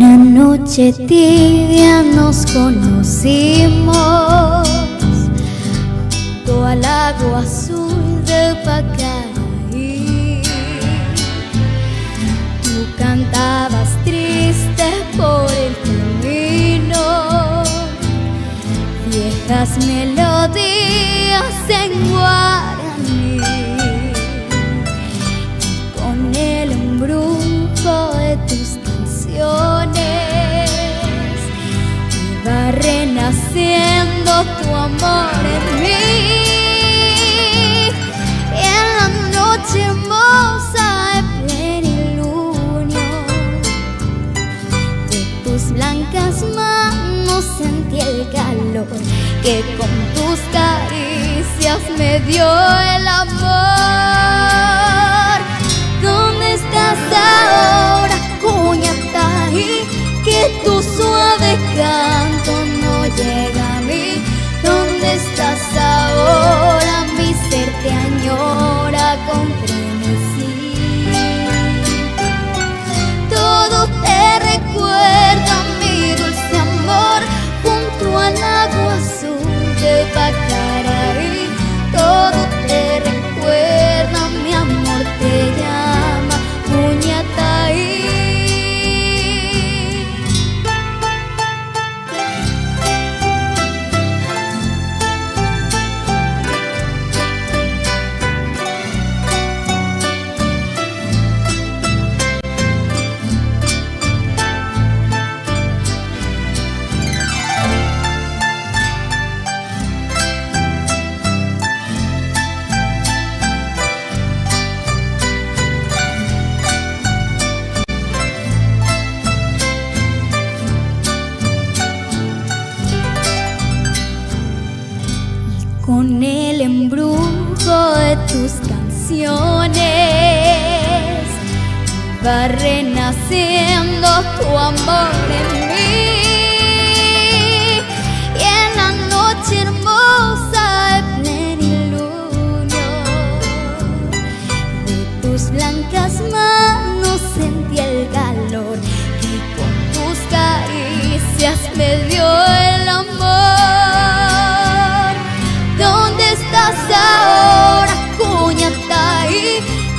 Una noche tibia nos conocimos junto al lago azul de Pacaraí. Tú cantabas triste por el camino, viejas melodías en guaraní, y con el embrujo de tus canciones iba renaciendo tu amor en mí. Y en la noche hermosa de plenilunio de tus blancas manos sentí el calor que con tus caricias me dio el amor. ¿Dónde estás ahora, Cuñataí? Que tu suave canto no llega a mí. ¿Dónde estás ahora? Mi ser te añora con frenesí. Todo te recuerda, mi dulce amor, junto al lago azul de Pacaraí. Todo te recuerda, mi amor te llama Cuñataí. Con el embrujo de tus canciones va renaciendo tu amor en mí. Y en la noche hermosa de plenilunio de tus blancas manos sentí el calor que con tus caricias me dio el amor. ¿Dónde estás ahora, Cuñataí?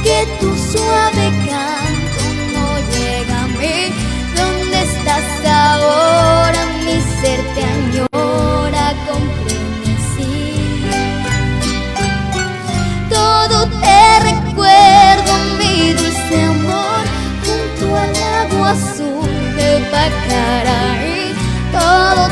Que tu suave canto no llega a mí. ¿Dónde estás ahora? Mi ser te añora con frenesí. Todo te recuerdo, mi dulce amor, junto al lago azul de Pacaraí. Todo